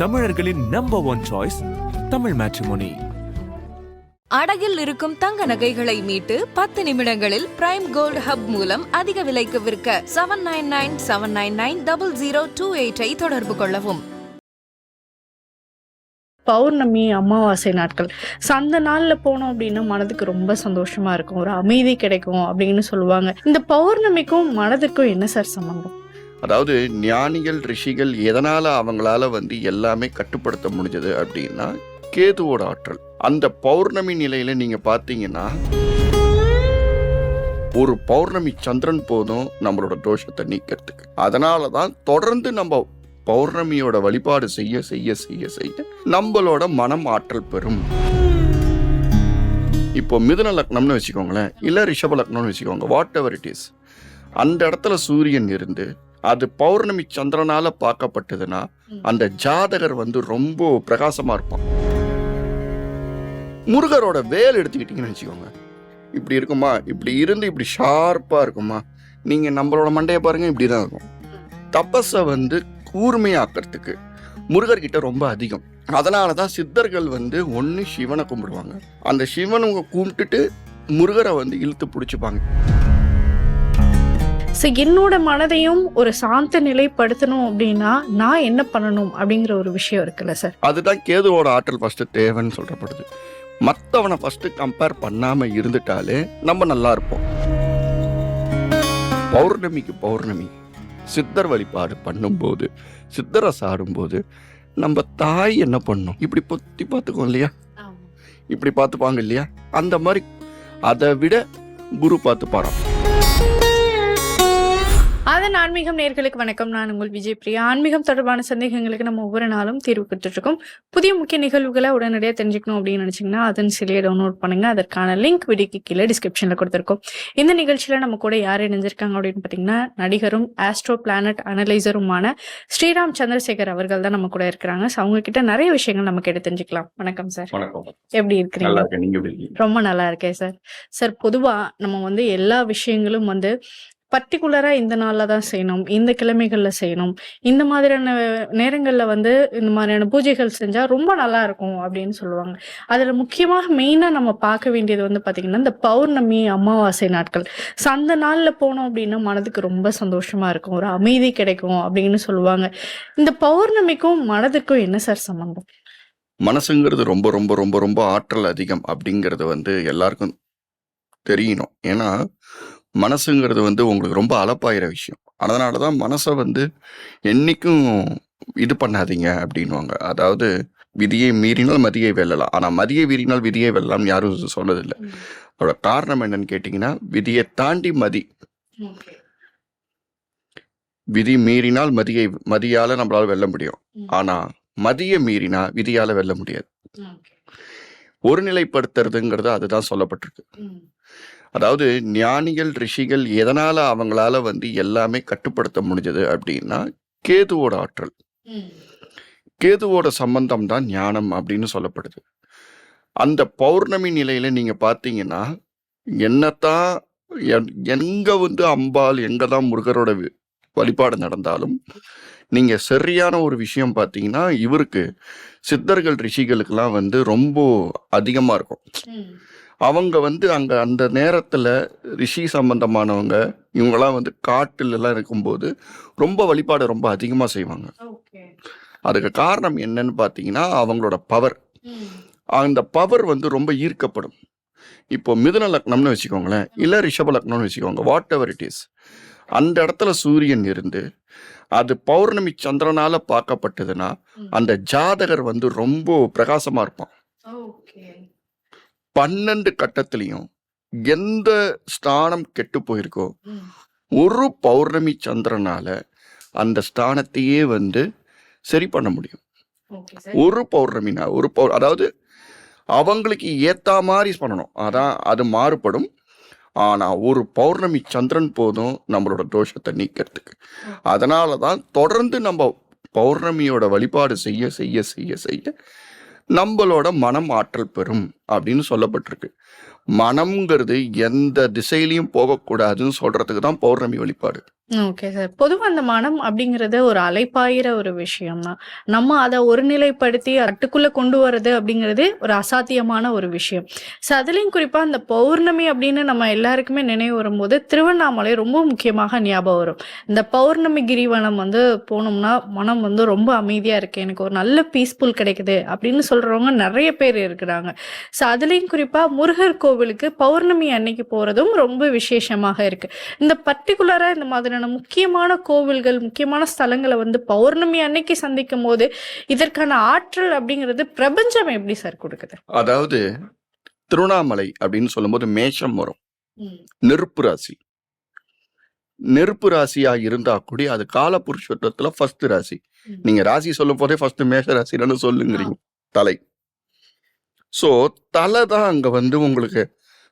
தமிழர்களின் number 1 choice Tamil matrimony. அடகில் இருக்கும் தங்க நகைகளை மீட்டு 10 நிமிடங்களில் பிரைம் கோல்ட் ஹப் மூலம் அதிக விலைக்கு விற்க 7997990028 தொடர்பு கொள்ளவும். பௌர்ணமி, அமாவாசை நாட்கள், அந்த நாள்ல போனோம் அப்படின்னா மனதுக்கு ரொம்ப சந்தோஷமா இருக்கும், ஒரு அமைதி கிடைக்கும் அப்படின்னு சொல்லுவாங்க. இந்த பௌர்ணமிக்கும் மனதிற்கும் என்ன சார் சம்பந்தம்? அதாவது ஞானிகள் ரிஷிகள் எதனால அவங்களால எல்லாமே கட்டுப்படுத்த முடிஞ்சது அப்படின்னா கேதுவோட ஆற்றல். அந்த பௌர்ணமி நிலையில நீங்க பாத்தீங்கன்னா ஒரு பௌர்ணமி சந்திரன் போதும் நம்மளோட தோஷத்தை நீக்கிறதுக்கு. அதனாலதான் தொடர்ந்து நம்ம பௌர்ணமியோட வழிபாடு செய்ய செய்ய செய்ய செய்ய நம்மளோட மனம் ஆற்றல் பெறும். இப்போ மிதுன லக்னம்னு வச்சுக்கோங்களேன், இல்ல ரிஷப லக்னம்னு வச்சுக்கோங்க, வாட் எவர் இட் இஸ், அந்த இடத்துல சூரியன் இருந்து அது பௌர்ணமி சந்திரனால பார்க்கப்பட்டதுன்னா அந்த ஜாதகர் ரொம்ப பிரகாசமா இருப்பான். முருகரோட வேல் எடுத்துக்கிட்டீங்கன்னு வச்சுக்கோங்க, இப்படி இருக்குமா, இப்படி இருந்து இப்படி ஷார்ப்பா இருக்குமா, நீங்க நம்மளோட மண்டையை பாருங்க, இப்படிதான் இருக்கும். தபஸை கூர்மையாக்கிறதுக்கு முருகர்கிட்ட ரொம்ப அதிகம். அதனாலதான் சித்தர்கள் ஒன்னு சிவனை கும்பிடுவாங்க, அந்த சிவனை கும்பிட்டுட்டு முருகரை இழுத்து பிடிச்சுப்பாங்க. என்னோட மனதையும் ஒரு சாந்த நிலைப்படுத்தணும் அப்படின்னா நான் என்ன பண்ணணும் அப்படிங்கிற ஒரு விஷயம் இருக்குல்ல சார், அதுதான் கேதுவோட ஆற்றல் ஃபர்ஸ்ட் தேவைன்னு சொல்றப்படுது. மற்றவனை ஃபர்ஸ்ட் கம்பேர் பண்ணாம இருந்துட்டாலே நம்ம நல்லா இருப்போம். பௌர்ணமிக்கு பௌர்ணமி சித்தர் வழிபாடு பண்ணும்போது, சித்தரை சாடும்போது நம்ம தாய் என்ன பண்ணும், இப்படி பொத்தி பார்த்துக்கோம் இல்லையா, இப்படி பார்த்துப்பாங்க இல்லையா, அந்த மாதிரி அதை விட குரு பார்த்து பாராம். அதன் ஆன்மீகம் நேயர்களுக்கு வணக்கம். நான் உங்கள் விஜய் பிரியா. ஆன்மீகம் தொடர்பான சந்தேகங்களுக்கு நம்ம ஒவ்வொரு நாளும் தீர்வு கொடுத்துட்டு இருக்கோம். புதிய முக்கிய நிகழ்வுகளை உடனடியாக தெரிஞ்சுக்கணும் அப்படின்னு நினைச்சீங்கன்னா அதன் சிலையை டவுன்லோட் பண்ணுங்க. அதற்கான லிங்க் வீடியோக்கு கீழே டிஸ்கிரிப்ஷன்ல கொடுத்துருக்கோம். இந்த நிகழ்ச்சியில நம்ம கூட யார் இணைஞ்சிருக்காங்க அப்படின்னு பார்த்தீங்கன்னா நடிகரும் ஆஸ்ட்ரோ பிளானட் அனலைசருமான ஸ்ரீராம் சந்திரசேகர் அவர்கள் தான் நம்ம கூட இருக்கிறாங்க. ஸோ அவங்க கிட்ட நிறைய விஷயங்கள் நம்ம கேட்டு தெரிஞ்சுக்கலாம். வணக்கம் சார். எப்படி இருக்கிறீங்க? ரொம்ப நல்லா இருக்கேன் சார். சார், பொதுவா நம்ம எல்லா விஷயங்களும் பர்டிகுலரா இந்த நாள்ல தான் செய்யணும், இந்த கிழமைகள்ல செய்யணும், இந்த மாதிரியான நேரங்கள்ல இந்த மாதிரியான பூஜைகள் செஞ்சா ரொம்ப நல்லா இருக்கும் அப்படின்னு சொல்லுவாங்க. அதுல முக்கியமாக மெயினா நம்ம பார்க்க வேண்டியது பாத்தீங்கன்னா இந்த பௌர்ணமி, அமாவாசை நாட்கள். அந்த நாள்ல போனோம் அப்படின்னா மனதுக்கு ரொம்ப சந்தோஷமா இருக்கும், ஒரு அமைதி கிடைக்கும் அப்படின்னு சொல்லுவாங்க. இந்த பௌர்ணமிக்கும் மனதிற்கும் என்ன சார் சம்பந்தம்? மனசுங்கிறது ரொம்ப ரொம்ப ரொம்ப ரொம்ப ஆற்றல் அதிகம் அப்படிங்கிறது எல்லாருக்கும் தெரியணும். ஏன்னா மனசுங்கிறது உங்களுக்கு ரொம்ப அலப்பாயிர விஷயம். அதனாலதான் மனசை என்னைக்கும் இது பண்ணாதீங்க அப்படின்வாங்க. அதாவது விதியை மீறினால் மதியை வெல்லலாம், ஆனா மதியை மீறினால் விதியை வெல்லலாம் யாரும் சொன்னதில்லை. அதோட காரணம் என்னன்னு கேட்டீங்கன்னா, விதியை தாண்டி மதி, விதி மீறினால் மதியால நம்மளால வெல்ல முடியும், ஆனா மதியை மீறினா விதியால வெல்ல முடியாது. ஒருநிலைப்படுத்துறதுங்கிறது அதுதான் சொல்லப்பட்டிருக்கு. அதாவது ஞானிகள் ரிஷிகள் எதனால அவங்களால எல்லாமே கட்டுப்படுத்த முடிஞ்சது அப்படின்னா கேதுவோட ஆற்றல். கேதுவோட சம்பந்தம் தான் ஞானம் அப்படின்னு சொல்லப்படுது. அந்த பௌர்ணமி நிலையில நீங்க பாத்தீங்கன்னா என்னத்தான் எங்க அம்பாள், எங்கதான் முருகரோட வழிபாடு நடந்தாலும் நீங்க சரியான ஒரு விஷயம் பாத்தீங்கன்னா இவருக்கு சித்தர்கள் ரிஷிகளுக்கெல்லாம் ரொம்ப அதிகமா இருக்கும். அவங்க அங்க அந்த நேரத்துல ரிஷி சம்பந்தமானவங்க இவங்கெல்லாம் காட்டுல எல்லாம் இருக்கும்போது ரொம்ப வழிபாடு ரொம்ப அதிகமா செய்வாங்க. அதுக்கு காரணம் என்னன்னு பாத்தீங்கன்னா அவங்களோட பவர். அந்த பவர் ரொம்ப ஈர்க்கப்படும். இப்போ மிதுன லக்னம்னு வச்சுக்கோங்களேன், இல்ல ரிஷப லக்னம்னு வச்சுக்கோங்க, வாட் எவர் இட் இஸ், அந்த இடத்துல சூரியன் இருந்து அது பௌர்ணமி சந்திரனால பார்க்கப்பட்டதுன்னா அந்த ஜாதகர் ரொம்ப பிரகாசமா இருப்பான். 12 கட்டத்திலையும் எந்த ஸ்தானம் கெட்டு போயிருக்கோ ஒரு பௌர்ணமி சந்திரனால அந்த ஸ்தானத்தையே சரி பண்ண முடியும். ஒரு பௌர்ணமினா அதாவது அவங்களுக்கு ஏத்த மாதிரி பண்ணணும், அதான் அது மாறுபடும். ஆனா ஒரு பௌர்ணமி சந்திரன் போதும் நம்மளோட தோஷத்தை நீக்கிறதுக்கு. அதனாலதான் தொடர்ந்து நம்ம பௌர்ணமியோட வழிபாடு செய்ய செய்ய செய்ய செய்ய நம்மளோட மனம் ஆற்றல் பெறும். அப்படின்னு சொல்லப்பட்டிருக்கு. மனம்ங்கிறது எந்த திசையிலையும் போகக்கூடாதுன்னு சொல்றதுக்கு தான் பௌர்ணமி வழிபாடு. Okay sir. பொதுவா அந்த மனம் அப்படிங்கிறது ஒரு அலைப்பாயிர ஒரு விஷயம் தான். நம்ம அதை ஒருநிலைப்படுத்தி கட்டுக்குள்ள கொண்டு வர்றது அப்படிங்கிறது ஒரு அசாத்தியமான ஒரு விஷயம். ஸோ அதுலேயும் குறிப்பா அந்த பௌர்ணமி அப்படின்னு நம்ம எல்லாருக்குமே நினைவு வரும்போது திருவண்ணாமலை ரொம்ப முக்கியமாக ஞாபகம் வரும். இந்த பௌர்ணமி கிரிவலம் வந்து போனோம்னா மனம் வந்து ரொம்ப அமைதியா இருக்கு, எனக்கு ஒரு நல்ல பீஸ்ஃபுல் கிடைக்குது அப்படின்னு சொல்றவங்க நிறைய பேர் இருக்கிறாங்க. ஸோ அதுலேயும் குறிப்பா முருகர் கோவிலுக்கு பௌர்ணமி அன்னைக்கு போறதும் ரொம்ப விசேஷமாக இருக்கு. இந்த பர்டிகுலரா இந்த மாதிரியான முக்கியமான கோவில்கள், முக்கியமான ஸ்தலங்களை வந்து பௌர்ணமி அன்னைக்கு சந்திக்கும் போது இதற்கான ஆற்றல் அப்படிங்கிறது பிரபஞ்சம் எப்படி சார் கொடுக்குது? அதாவது திருவண்ணாமலை அப்படின்னு சொல்லும்போது மேஷம் வரும், நெருப்பு ராசி. நெருப்பு ராசியா இருந்தா கூட அது கால புருஷத்துல ஃபர்ஸ்ட் ராசி. நீங்க ராசி சொல்லும் போதே ஃபர்ஸ்ட் மேஷ ராசின்னு சொல்லுங்கிறீங்க, தலை. ஸோ தலை தான் அங்க வந்து உங்களுக்கு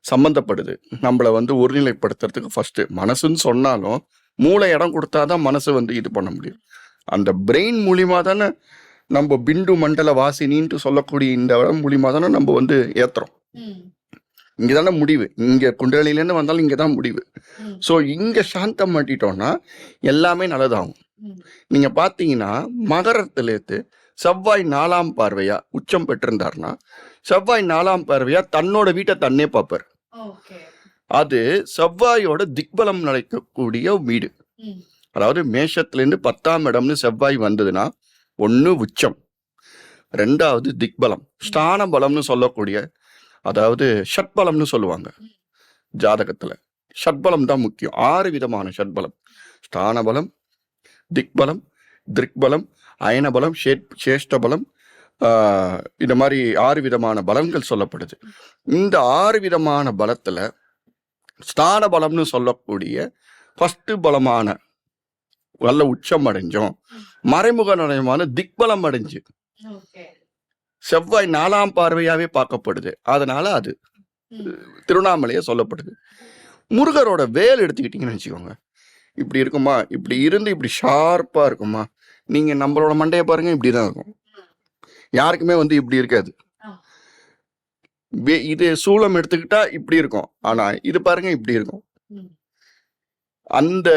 சம்பந்தப்படுது. நம்மளை வந்து ஒருநிலைப்படுத்துறதுக்கு ஃபர்ஸ்ட் மனசுன்னு சொன்னாலும் மூளை இடம் கொடுத்தாதான் மனசு வந்து இது பண்ண முடியும். அந்த பிரெயின் மூலியமா தானே நம்ம பிண்டு மண்டல வாசினின்ட்டு சொல்லக்கூடிய இந்த இடம் மூலியமா தானே நம்ம வந்து ஏத்துறோம். இங்கதானே முடிவு. இங்க குண்டலிலேருந்து வந்தாலும் இங்கதான் முடிவு. ஸோ இங்க சாந்தம் மாட்டிட்டோம்னா எல்லாமே நல்லதாகும். நீங்க பாத்தீங்கன்னா மகரத்திலேருந்து செவ்வாய் 4ஆம் பார்வையா உச்சம் பெற்றிருந்தாருன்னா செவ்வாய் 4ஆம் பார்வையா தன்னோட வீட்டை தன்னே பார்ப்பார். அது செவ்வாயோட திக்பலம் நடக்கக்கூடிய வீடு. அதாவது மேஷத்திலேருந்து 10ஆம் இடம்னு செவ்வாய் வந்ததுன்னா ஒன்று உச்சம், ரெண்டாவது திக்பலம், ஸ்தான பலம்னு சொல்லக்கூடிய, அதாவது ஷட்பலம்னு சொல்லுவாங்க ஜாதகத்துல. ஷட்பலம் தான் முக்கியம். 6 விதமான ஷட்பலம்: ஸ்தானபலம், திக்பலம், திக்பலம், அயனபலம், சேஷ்டபலம், இந்த மாதிரி 6 விதமான பலன்கள் சொல்லப்படுது. இந்த 6 விதமான பலத்துல ஸ்தான பலம்னு சொல்லக்கூடிய ஃபர்ஸ்ட் பலமான நல்ல உச்சம் அடைஞ்சோம், மறைமுக நடையமான திக்பலம் அடைஞ்சு செவ்வாய் 4ஆம் பார்வையாவே பார்க்கப்படுது. அதனால அது திருவண்ணாமலையே சொல்லப்படுது. முருகரோட வேல் எடுத்துக்கிட்டீங்கன்னு வச்சுக்கோங்க, இப்படி இருக்குமா, இப்படி இருந்து இப்படி ஷார்ப்பா இருக்குமா. நீங்க நம்மளோட மண்டையை பாருங்க, இப்படிதான் இருக்கும். யாருக்குமே வந்து இப்படி இருக்காது. இது சூலம் எடுத்துக்கிட்டா இப்படி இருக்கும், ஆனா இது பாருங்க இப்படி இருக்கும். அந்த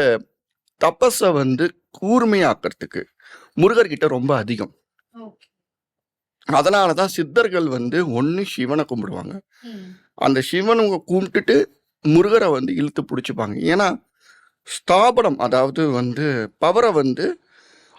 தபஸை வந்து கூர்மையாக்கிறதுக்கு முருகர்கிட்ட ரொம்ப அதிகம். அதனாலதான் சித்தர்கள் வந்து ஒண்ணு சிவனை கும்பிடுவாங்க, அந்த சிவனை கும்பிட்டுட்டு முருகரை வந்து இழுத்து பிடிச்சிப்பாங்க. ஏன்னா ஸ்தாபனம், அதாவது வந்து பவரை வந்து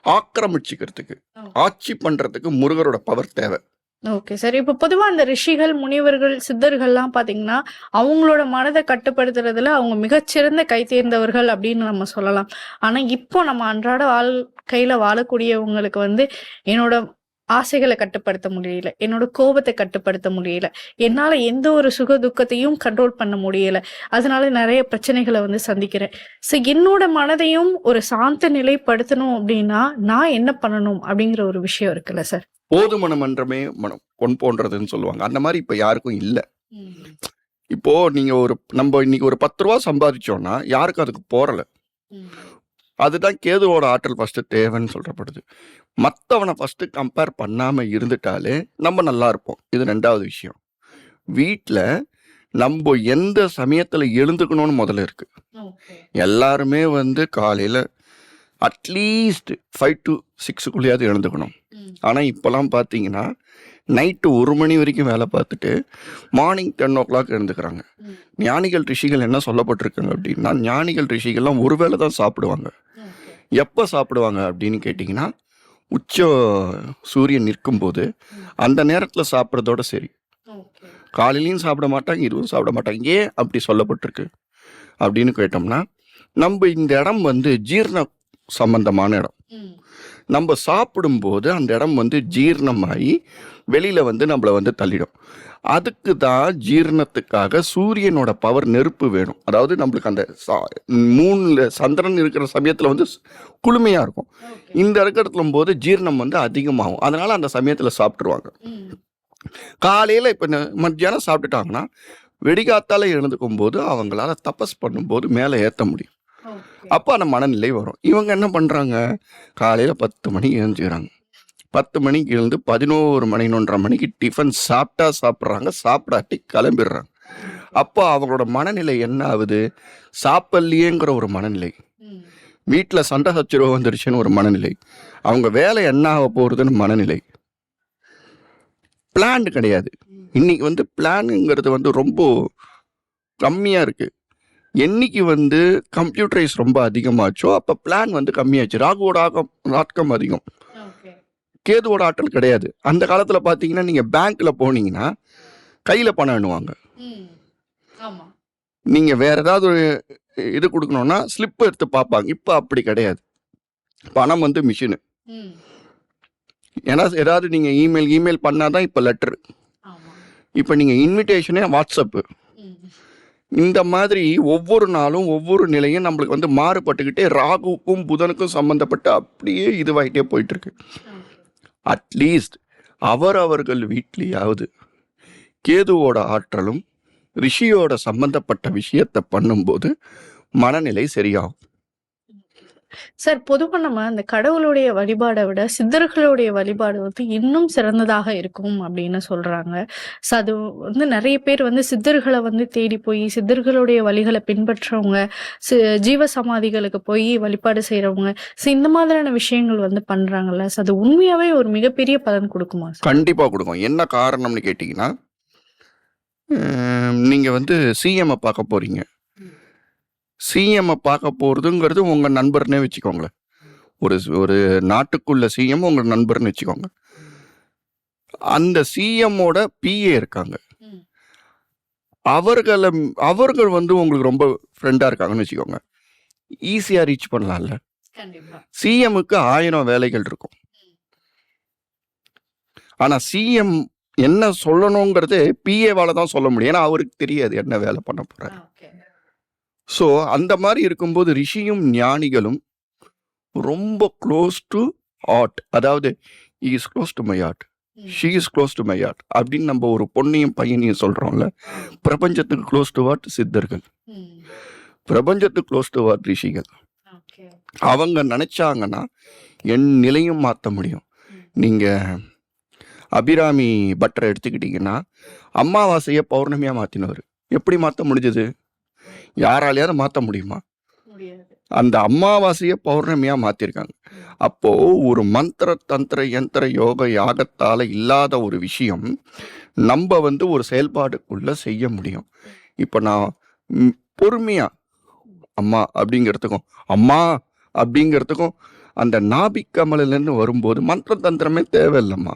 ஆக்கிரமிச்சுக்கிறதுக்கு, ஆட்சி பண்றதுக்கு முருகரோட பவர் தேவை. Okay sir. இப்போ பொதுவா அந்த ரிஷிகள், முனிவர்கள், சித்தர்கள்லாம் பாத்தீங்கன்னா அவங்களோட மனதை கட்டுப்படுத்துறதுல அவங்க மிகச்சிறந்த கை தேர்ந்தவர்கள் அப்படின்னு நம்ம சொல்லலாம். ஆனா இப்போ நம்ம அன்றாட வாழ்க்கையில வாழக்கூடியவங்களுக்கு வந்து என்னோட ஆசைகளை கட்டுப்படுத்த முடியல, என்னோட கோபத்தை கட்டுப்படுத்த முடியல, என்னால எந்த ஒரு சுக துக்கத்தையும் கண்ட்ரோல் பண்ண முடியல, அதனால நிறைய பிரச்சனைகளை வந்து சந்திக்கிறேன். ஸோ என்னோட மனதையும் ஒரு சாந்த நிலைப்படுத்தணும் அப்படின்னா நான் என்ன பண்ணணும் அப்படிங்கிற ஒரு விஷயம் இருக்குல்ல சார். போதுமன மன்றமே மனம் பொன் போன்றதுன்னு சொல்லுவாங்க. அந்த மாதிரி இப்ப யாருக்கும் இல்லை. இப்போ நீங்க நம்ம இன்னைக்கு ஒரு 10 ரூபா சம்பாதிச்சோம்னா யாருக்கும் அதுக்கு போறல. அதுதான் கேதுவோட ஆற்றல் ஃபர்ஸ்ட் தேவைன்னு சொல்லப்படுது. மற்றவனை ஃபர்ஸ்ட் கம்பேர் பண்ணாம இருந்துட்டாலே நம்ம நல்லா இருப்போம். இது 2வது விஷயம். வீட்டில் நம்ம எந்த சமயத்துல எழுந்துக்கணும்னு முதல்ல இருக்கு. எல்லாருமே வந்து காலையில அட்லீஸ்ட் 5 to 6க்குள்ளேயாவது எழுந்துக்கணும். ஆனா இப்பெல்லாம் பாத்தீங்கன்னா நைட்டு 1 மணி வரைக்கும் வேலை பார்த்துட்டு மார்னிங் 10 o'clock எழுந்துக்கிறாங்க. ஞானிகள் ரிஷிகள் என்ன சொல்லப்பட்டிருக்காங்க அப்படின்னா, ஞானிகள் ரிஷிகள்லாம் ஒரு வேளை தான் சாப்பிடுவாங்க. எப்போ சாப்பிடுவாங்க அப்படின்னு கேட்டிங்கன்னா, உச்ச சூரியன் நிற்கும் போது அந்த நேரத்தில் சாப்பிட்றதோட சரி. காலையிலையும் சாப்பிட மாட்டாங்க, இதுவும் சாப்பிட மாட்டாங்க. ஏன் அப்படி சொல்லப்பட்டிருக்கு அப்படின்னு கேட்டோம்னா, நம்ம இந்த இடம் வந்து ஜீரண சம்பந்தமான இடம். நம்ம சாப்பிடும்போது அந்த இடம் வந்து ஜீரணமாகி வெளியில வந்து நம்மளை வந்து தள்ளிடும். அதுக்கு தான் ஜீரணத்துக்காக சூரியனோட பவர், நெருப்பு வேணும். அதாவது நம்மளுக்கு அந்த மூணுல சந்திரன் இருக்கிற சமயத்துல வந்து குளுமையா இருக்கும். இந்த இடத்துல போது ஜீரணம் வந்து அதிகமாகும். அதனால அந்த சமயத்துல சாப்பிட்டுருவாங்க. காலையில இப்ப மத்தியானம் சாப்பிட்டுட்டாங்கன்னா வெடிகாத்தால எழுந்துக்கும் போது அவங்களால தபஸ் பண்ணும்போது மேலே ஏற்ற முடியும். அப்போ அந்த மனநிலை வரும். இவங்க என்ன பண்றாங்க, காலையில 10 மணிக்கு எழுந்துக்கிறாங்க, 10 மணிக்கு எழுந்து 11 மணி 1:30 மணிக்கு டிஃபன் சாப்பிட்றாங்க, சாப்பிடாட்டி கிளம்பிடுறாங்க. அப்போ அவங்களோட மனநிலை என்ன ஆகுது? சாப்பிட்லையேங்கிற ஒரு மனநிலை, வீட்டில் சண்டை சச்சரவு வந்துருச்சுன்னு ஒரு மனநிலை, அவங்க வேலை என்ன ஆக போகிறதுன்னு மனநிலை. பிளான் கிடையாது. இன்னைக்கு பிளானுங்கிறது ரொம்ப கம்மியாக இருக்குது. என்னைக்கு கம்ப்யூட்டரைஸ் ரொம்ப அதிகமாச்சோ அப்போ பிளான் கம்மியாச்சு. ராகுவோட ஆட்டம் அதிகம், கேதுவோட ஆற்றல் கிடையாது. அந்த காலத்தில் பார்த்தீங்கன்னா நீங்கள் பேங்க்கில் போனீங்கன்னா கையில் பணம் எண்ணுவாங்க. நீங்கள் வேற ஏதாவது ஒரு இது கொடுக்கணும்னா ஸ்லிப் எடுத்து பார்ப்பாங்க. இப்போ அப்படி கிடையாது. பணம் மிஷினு. ஏன்னா ஏதாவது நீங்கள் இமெயில் பண்ணாதான் இப்போ லெட்டரு, இப்போ நீங்கள் இன்விடேஷனே வாட்ஸ்அப்பு. இந்த மாதிரி ஒவ்வொரு நாளும் ஒவ்வொரு நிலையும் நம்மளுக்கு மாறுபட்டுக்கிட்டே ராகுவுக்கும் புதனுக்கும் சம்மந்தப்பட்டு அப்படியே இதுவாகிட்டே போயிட்டுருக்கு. அட்லீஸ்ட் அவர்கள் வீட்லேயாவது கேதுவோட ஆற்றலும் ரிஷியோட சம்பந்தப்பட்ட விஷயத்தை பண்ணும்போது மனநிலை சரியாகும். சார், பொதுவா நம்ம அந்த கடவுளுடைய வழிபாடை விட சித்தர்களுடைய வழிபாடு இன்னும் சிறந்ததாக இருக்கும் அப்படின்னு சொல்றாங்க. ஸோ அது நிறைய பேர் சித்தர்களை தேடி போய் சித்தர்களுடைய வழிகளை பின்பற்றவங்க, ஜீவ சமாதிகளுக்கு போய் வழிபாடு செய்யறவங்க, ஸோ இந்த மாதிரியான விஷயங்கள் பண்றாங்கல்ல. ஸோ அது உண்மையாவே ஒரு மிகப்பெரிய பலன் கொடுக்குமா? கண்டிப்பா கொடுக்கும். என்ன காரணம்னு கேட்டீங்கன்னா, நீங்க சிஎம் பார்க்க போறீங்க. சிஎம் பார்க்க போறதுங்கிறது உங்க நண்பர்னே வச்சுக்கோங்களேன். ஒரு நாட்டுக்குள்ள சிஎம் உங்க நண்பர்னு வச்சுக்கோங்க. அந்த சிஎம்மோட பிஏ இருக்காங்க. அவர்கள் உங்களுக்கு ரொம்ப ஃப்ரெண்டா இருக்காங்கன்னு வச்சுக்கோங்க. ஈஸியா ரீச் பண்ணலாம்ல. சிஎம்முக்கு 1000 வேலைகள் இருக்கும். ஆனா சிஎம் என்ன சொல்லணுங்கிறது பிஏவால தான் சொல்ல முடியும். ஏன்னா அவருக்கு தெரியாது என்ன வேலை பண்ண போறாரு. ஸோ அந்த மாதிரி இருக்கும்போது ரிஷியும் ஞானிகளும் ரொம்ப க்ளோஸ் டு ஆர்ட். அதாவது is close to my art, she is close to my art அப்படின்னு நம்ம ஒரு பொண்ணையும் பையனையும் சொல்றோம்ல. பிரபஞ்சத்துக்கு க்ளோஸ் டு ஆர்ட் சித்தர்கள், பிரபஞ்சத்துக்கு க்ளோஸ் டு ஆர்ட் ரிஷிகள். அவங்க நினைச்சாங்கன்னா என் நிலையும் மாற்ற முடியும். நீங்க அபிராமி பட்டரை எடுத்துக்கிட்டீங்கன்னா அமாவாசையை பௌர்ணமியா மாத்தினவர். எப்படி மாற்ற முடிஞ்சது? யாராலையாவது மாற்ற முடியுமா? அந்த அமாவாசையை பௌர்ணமியா மாத்திருக்காங்க. அப்போ ஒரு மந்திர தந்திர யந்திர யோக யாகத்தால இல்லாத ஒரு விஷயம் நம்ம ஒரு செயல்பாடுக்குள்ள செய்ய முடியும். இப்போ நான் பொறுமையா அம்மா அப்படிங்கிறதுக்கும் அந்த நாபிக்கமலிருந்து வரும்போது மந்திர தந்திரமே தேவையில்லைம்மா.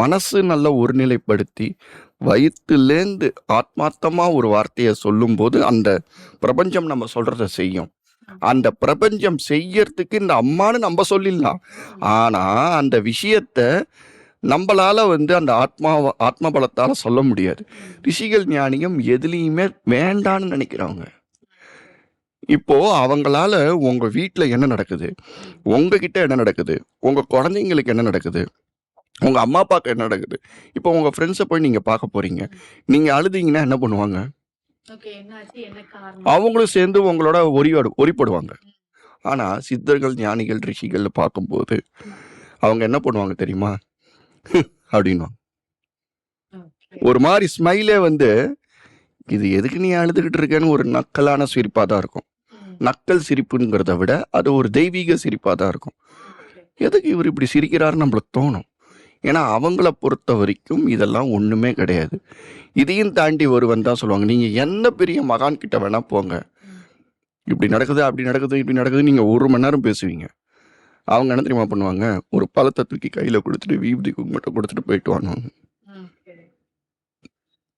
மனசு நல்லா ஒருநிலைப்படுத்தி வயிற்றுலேருந்து ஆத்மார்த்தமா ஒரு வார்த்தையை சொல்லும்போது அந்த பிரபஞ்சம் நம்ம சொல்றத செய்யும். அந்த பிரபஞ்சம் செய்யறதுக்கு இந்த அம்மானு நம்ம சொல்லிடலாம். ஆனா அந்த விஷயத்த நம்மளால அந்த ஆத்ம பலத்தால சொல்ல முடியாது. ரிஷிகள் ஞானியும் எதுலையுமே வேண்டான்னு நினைக்கிறவங்க. இப்போ அவங்களால உங்க வீட்டுல என்ன நடக்குது, உங்ககிட்ட என்ன நடக்குது, உங்க குழந்தைங்களுக்கு என்ன நடக்குது, உங்க அம்மா அப்பாவுக்கு என்ன நடக்குது, இப்போ உங்க ஃப்ரெண்ட்ஸை போய் நீங்க பார்க்க போறீங்க, நீங்க அழுதீங்கன்னா என்ன பண்ணுவாங்க? அவங்களும் சேர்ந்து உங்களோட ஒரிப்படுவாங்க. ஆனா சித்தர்கள் ஞானிகள் ரிஷிகள் பார்க்கும்போது அவங்க என்ன பண்ணுவாங்க தெரியுமா? அப்படின்வாங்க. ஒரு மாதிரி ஸ்மைலே இது எதுக்கு நீ அழுதுகிட்டு இருக்கேன்னு ஒரு நக்கலான சிரிப்பா தான் இருக்கும். நக்கல் சிரிப்புங்கிறத விட அது ஒரு தெய்வீக சிரிப்பா தான் இருக்கும். எதுக்கு இவர் இப்படி சிரிக்கிறாருன்னு நம்மளுக்கு தோணும். ஏன்னா அவங்கள பொறுத்த வரைக்கும் இதெல்லாம் ஒண்ணுமே கிடையாது. இதையும் தாண்டி ஒருவன் தான் சொல்லுவாங்க, நீங்க என்ன பெரிய மகான் கிட்ட வேணா போங்க, இப்படி நடக்குது அப்படி நடக்குது இப்படி நடக்குது, நீங்க 1 மணி நேரம் பேசுவீங்க. அவங்க என்ன தெரியுமா பண்ணுவாங்க? ஒரு பழத்தை தூக்கி கையில கொடுத்துட்டு விபூதி குங்குமத்தை கொடுத்துட்டு போயிட்டு வாங்குவாங்க.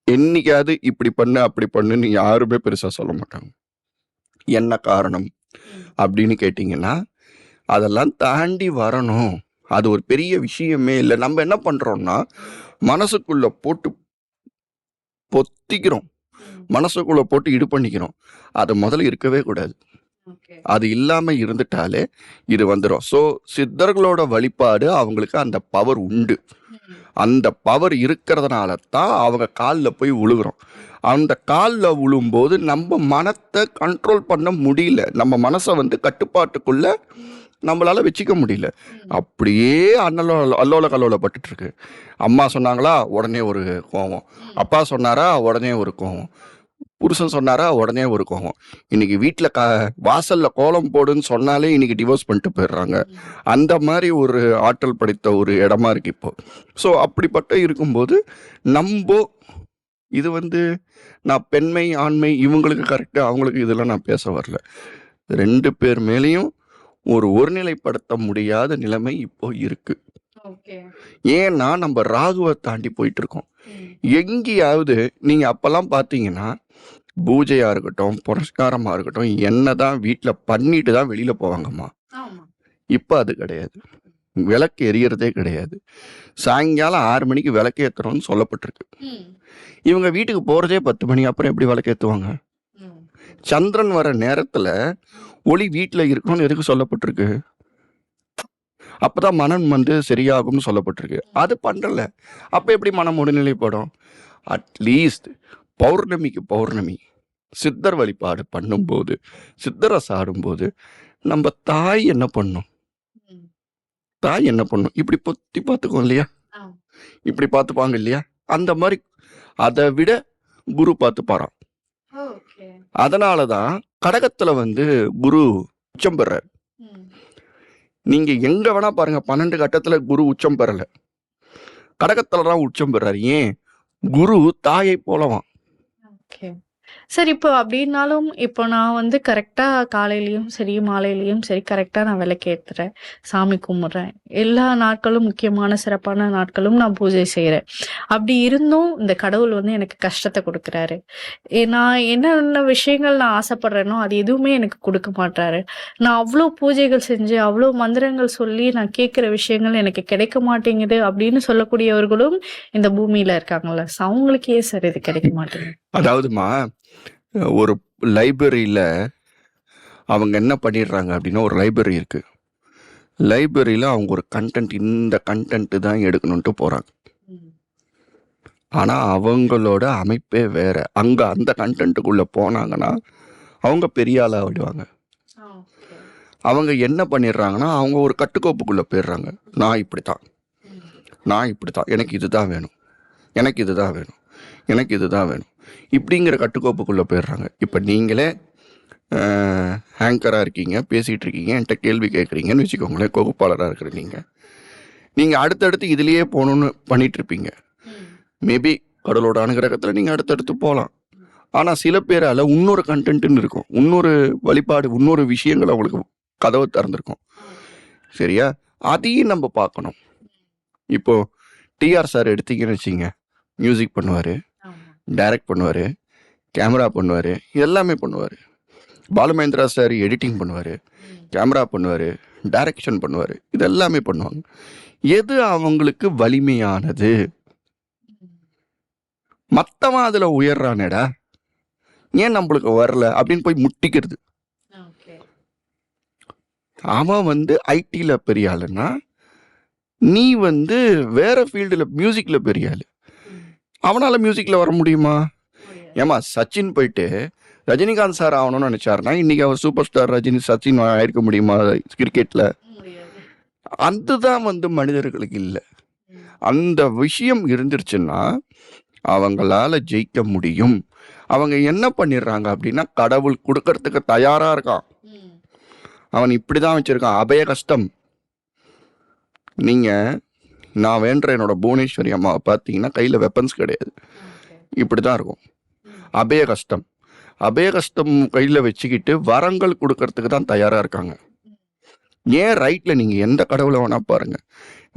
என்னைக்காவது இப்படி பண்ணு அப்படி பண்ணுன்னு யாருமே பெருசா சொல்ல மாட்டாங்க. என்ன காரணம் அப்படின்னு கேட்டீங்கன்னா, அதெல்லாம் தாண்டி வரணும். அது ஒரு பெரிய விஷயமே இல்லை. நம்ம என்ன பண்றோம்னா மனசுக்குள்ள போட்டு பொத்திக்கிறோம், மனசுக்குள்ள போட்டு இது பண்ணிக்கிறோம். அது முதல்ல இருக்கவே கூடாது. அது இல்லாம இருந்துட்டாலே இது வந்துடும். ஸோ சித்தர்களோட வழிபாடு அவங்களுக்கு அந்த பவர் உண்டு. அந்த பவர் இருக்கிறதுனால தான் அவங்க காலில் போய் விழுகிறோம். அந்த காலில் விழும்போது நம்ம மனத்தை கண்ட்ரோல் பண்ண முடியல. நம்ம மனசை கட்டுப்பாட்டுக்குள்ள நம்மளால வச்சுக்க முடியல. அப்படியே அல்லோல கல்லோல பட்டுட்டு இருக்கு. அம்மா சொன்னாங்களா உடனே ஒரு கோவம், அப்பா சொன்னாரா உடனே ஒரு கோவம், புருஷன் சொன்னாரா உடனே ஒரு கோவம். இன்னைக்கு வீட்டில் வாசல்ல கோலம் போடுன்னு சொன்னாலே இன்னைக்கு டிவோர்ஸ் பண்ணிட்டு போயிடுறாங்க. அந்த மாதிரி ஒரு ஆற்றல் படைத்த ஒரு இடமா இருக்கு இப்போ. ஸோ அப்படிப்பட்ட இருக்கும்போது நம்ம இது நான் பெண்மை ஆண்மை இவங்களுக்கு கரெக்டு, அவங்களுக்கு இதெல்லாம் நான் பேச வரல. 2 பேர் மேலேயும் ஒருநிலைப்படுத்த முடியாத நிலைமை இப்போ இருக்கு. ஏன்னா நம்ம ராகுவை தாண்டி போயிட்டு இருக்கோம். எங்கேயாவது நீங்க அப்பெல்லாம் பார்த்தீங்கன்னா பூஜையா இருக்கட்டும், புரஸ்காரமா இருக்கட்டும், என்னதான் வீட்டில் பண்ணிட்டு தான் வெளியில போவாங்கம்மா. இப்போ அது கிடையாது. விளக்கு எரியறதே கிடையாது. சாயங்காலம் 6 மணிக்கு விளக்கு ஏத்துறோம்னு சொல்லப்பட்டிருக்கு. இவங்க வீட்டுக்கு போறதே 10 மணி. அப்புறம் எப்படி விளக்கு ஏத்துவாங்க? சந்திரன் வர நேரத்துல ஒளி வீட்டுல இருக்கணும்னு எதுக்கு சொல்லப்பட்டிருக்கு? அப்பதான் மனம் சரியாகும்னு சொல்லப்பட்டிருக்கு. அது பண்றல. அப்ப எப்படி மனம் ஒருநிலைப்படும்? அட்லீஸ்ட் பௌர்ணமிக்கு பௌர்ணமி சித்தர் வழிபாடு பண்ணும்போது, சித்தரை சாடும்போது நம்ம தாய் என்ன பண்ணும்? தாய் என்ன பண்ணும்? இப்படி பொத்தி பார்த்துக்கோ இல்லையா? இப்படி பார்த்துப்பாங்க இல்லையா? அந்த மாதிரி அதை விட குரு பார்த்துப்பாராம். அதனாலதான் கடகத்துல குரு உச்சம் பெறாரு. நீங்க எங்க வேணா பாருங்க, 12 கட்டத்துல குரு உச்சம் பெறல, கடகத்துலதான் உச்சம் பெறாரு. ஏன்? குரு தாயை போலவான். சார், இப்போ அப்படின்னாலும் இப்போ நான் கரெக்டா காலையிலயும் சரி மாலையிலயும் சரி கரெக்டா நான் விளக்கேத்துறேன், சாமி கும்பிடுறேன், எல்லா நாட்களும் முக்கியமான சிறப்பான நாட்களும் நான் பூஜை செய்யறேன். அப்படி இருந்தும் இந்த கடவுள் எனக்கு கஷ்டத்தை கொடுக்குறாரு. நான் என்னென்ன விஷயங்கள் நான் ஆசைப்படுறேனோ அது எதுவுமே எனக்கு கொடுக்க மாட்டாரு. நான் அவ்வளோ பூஜைகள் செஞ்சு அவ்வளோ மந்திரங்கள் சொல்லி நான் கேட்குற விஷயங்கள் எனக்கு கிடைக்க மாட்டேங்குது அப்படின்னு சொல்லக்கூடியவர்களும் இந்த பூமியில இருக்காங்கல்ல. அவங்களுக்கு ஏன் சார் இது கிடைக்க மாட்டேங்குது? அதாவதுமா, ஒரு லைப்ரரியில அவங்க என்ன பண்ணிடுறாங்க அப்படின்னா, ஒரு லைப்ரரி இருக்கு. லைப்ரரியில அவங்க ஒரு கண்டென்ட், இந்த கண்டென்ட் தான் எடுக்கணும்ட்டு போறாங்க. ஆனா அவங்களோட அமைப்பே வேற. அங்க அந்த கண்டென்ட்டுக்குள்ள போனாங்கன்னா அவங்க பெரிய ஆளா விடுவாங்க. அவங்க என்ன பண்ணிடுறாங்கன்னா, அவங்க ஒரு கட்டுக்கோப்புக்குள்ள போயிடுறாங்க. நான் இப்படித்தான், எனக்கு இதுதான் வேணும், எனக்கு இதுதான் வேணும், எனக்கு இதுதான் வேணும், இப்படிங்கிற கட்டுக்கோப்புக்குள்ளே போயிடுறாங்க. இப்போ நீங்களே ஹேங்கராக இருக்கீங்க, பேசிகிட்டு இருக்கீங்க, என்கிட்ட கேள்வி கேட்குறீங்கன்னு வச்சுக்கோங்களேன், தொகுப்பாளராக இருக்கிற நீங்கள் அடுத்தடுத்து இதுலேயே போகணுன்னு பண்ணிகிட்ருப்பீங்க. மேபி கடவுளோட அனுகிரகத்தில் நீங்கள் அடுத்தடுத்து போகலாம். ஆனால் சில பேரால் இன்னொரு கண்டென்ட்டுன்னு இருக்கும், இன்னொரு வழிபாடு, இன்னொரு விஷயங்கள் அவங்களுக்கு கதவை திறந்துருக்கும். சரியா? அதையும் நம்ம பார்க்கணும். இப்போது டிஆர் சார் எடுத்தீங்கன்னு வச்சிங்க, மியூசிக் பண்ணுவார், டைரக்ட் பண்ணுவார், கேமரா பண்ணுவார், எல்லாமே பண்ணுவார். பாலுமேந்திரா சார் எடிட்டிங் பண்ணுவார், கேமரா பண்ணுவார், டைரக்ஷன் பண்ணுவார், இது எல்லாமே பண்ணுவாங்க. எது அவங்களுக்கு வலிமையானது? மற்றவன் அதில் உயர்றானேடா, ஏன் நம்மளுக்கு வரல அப்படின்னு போய் முட்டிக்கிறது. அவன் ஐடியில் பெரிய ஆளுன்னா, நீ வேற ஃபீல்டில் மியூசிக்கில் பெரிய ஆளு. அவனால் மியூசிக்கில் வர முடியுமா? ஏமா, சச்சின் போயிட்டு ரஜினிகாந்த் சார் ஆகணும்னு நினைச்சாருன்னா இன்னைக்கு அவர் சூப்பர் ஸ்டார் சச்சின் ஆயிருக்க முடியுமா கிரிக்கெட்டில்? அதுதான் மனிதர்களுக்கு இல்லை. அந்த விஷயம் இருந்துருச்சுன்னா அவங்களால ஜெயிக்க முடியும். அவங்க என்ன பண்ணிடுறாங்க அப்படின்னா, கடவுள் கொடுக்கறதுக்கு தயாரா இருக்கான், அவன் இப்படிதான் வச்சிருக்கான், அபய கஷ்டம். நீங்க நான் வேண்ட என்னோட புவனேஸ்வரி அம்மாவை பார்த்தீங்கன்னா கையில் வெப்பன்ஸ் கிடையாது, இப்படி தான் இருக்கும். அபய கஷ்டம், அபய கஷ்டம் கையில் வச்சுக்கிட்டு வரங்கள் கொடுக்கறதுக்கு தான் தயாராக இருக்காங்க. ஏன் ரைட்டில் நீங்கள் எந்த கடவுளை வேணால் பாருங்கள்,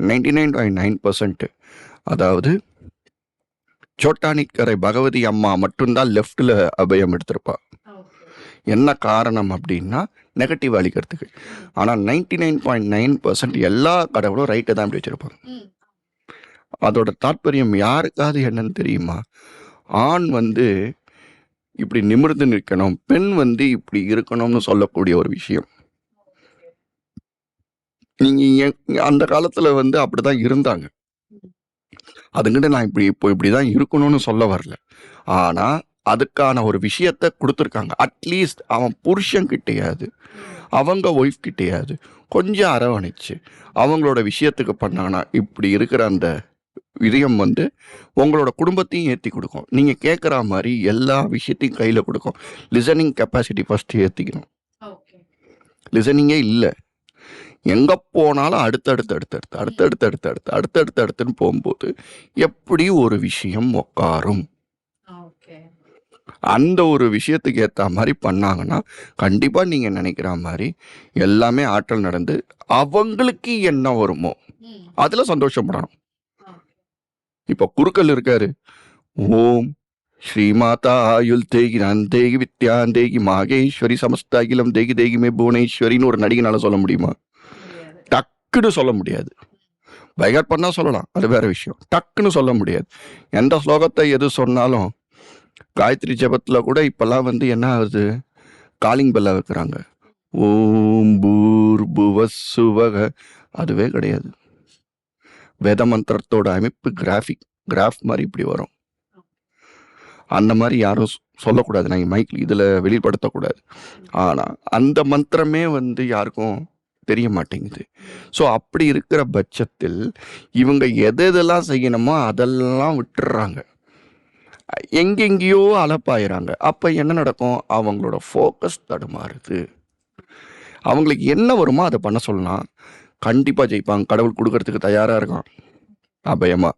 99.9%, அதாவது சோட்டானிக்கரை பகவதி அம்மா மட்டும்தான் லெஃப்டில் அபயம் எடுத்திருப்பா. என்ன காரணம் அப்படின்னா நெகட்டிவ் அழிக்கிறதுக்கு. ஆனால் 99.9% எல்லா கடவுளும் ரைட்டை தான் இப்படி வச்சிருப்பாங்க. அதோட தாற்பயம் யாருக்காவது என்னன்னு தெரியுமா? ஆண் இப்படி நிமிர்ந்து நிற்கணும், பெண் இப்படி இருக்கணும்னு சொல்லக்கூடிய ஒரு விஷயம். நீங்க அந்த காலத்துல அப்படிதான் இருந்தாங்க. அதுங்கிட்ட நான் இப்படிதான் இருக்கணும்னு சொல்ல வரல. ஆனா அதுக்கான ஒரு விஷயத்த கொடுத்துருக்காங்க. அட்லீஸ்ட் அவன் புருஷன் கிட்டையாது, அவங்க ஒய்ஃப் கிட்டையாது கொஞ்சம் அரவணைச்சு அவங்களோட விஷயத்துக்கு பண்ணாங்கன்னா இப்படி இருக்கிற அந்த இதயம் வந்து உங்களோட குடும்பத்தையும் ஏற்றி கொடுக்கும். நீங்கள் கேட்குற மாதிரி எல்லா விஷயத்தையும் கையில் கொடுக்கும். லிசனிங் கெப்பாசிட்டி ஃபஸ்ட்டு ஏற்றிக்கணும். லிசனிங்கே இல்லை, எங்கே போனாலும் அடுத்தடுத்துன்னு போகும்போது எப்படி ஒரு விஷயம் உட்காரும். அந்த ஒரு விஷயத்துக்கு ஏற்ற மாதிரி பண்ணாங்கன்னா கண்டிப்பாக நீங்கள் நினைக்கிற மாதிரி எல்லாமே ஆற்றல் நடந்து அவங்களுக்கு என்ன வருமோ அதில் சந்தோஷப்படணும். இப்போ குருக்கள் இருக்காரு, ஓம் ஸ்ரீமாதா ஆயுள் தேகி நான் தேகி வித்யான் தேகி மாகேஸ்வரி சமஸ்த அகிலம் தேகி தேகி மே புவனேஸ்வரின்னு ஒரு நடிகனால சொல்ல முடியுமா? டக்குன்னு சொல்ல முடியாது. பைகாட் பண்ணால் சொல்லலாம், அது வேற விஷயம். டக்குன்னு சொல்ல முடியாது. எந்த ஸ்லோகத்தை எது சொன்னாலும் காயத்ரி ஜபத்தில் கூட இப்போல்லாம் வந்து என்ன ஆகுது, காலிங் பெல்ல வைக்கிறாங்க. ஓம் பூர் புவசுவக, அதுவே கிடையாது. வேத மந்திரத்தோட அமைப்பு கிராஃப் மாதிரி இப்படி வரும். அந்த மாதிரி யாரும் சொல்லக்கூடாது, நான் மைக்கில் இதில் வெளிப்படுத்தக்கூடாது. ஆனால் அந்த மந்திரமே வந்து யாருக்கும் தெரிய மாட்டேங்குது. ஸோ அப்படி இருக்கிற பட்சத்தில் இவங்க எதெல்லாம் செய்யணுமோ அதெல்லாம் விட்டுறாங்க, எங்கெங்கேயோ அலப்பாயிறாங்க. அப்போ என்ன நடக்கும், அவங்களோட ஃபோக்கஸ் தடுமாறுது. அவங்களுக்கு என்ன வருமோ அதை பண்ண சொல்லலாம், கண்டிப்பாக ஜெயிப்பாங்க. கடவுள் கொடுக்கறதுக்கு தயாராக இருக்கான் அபயமாக.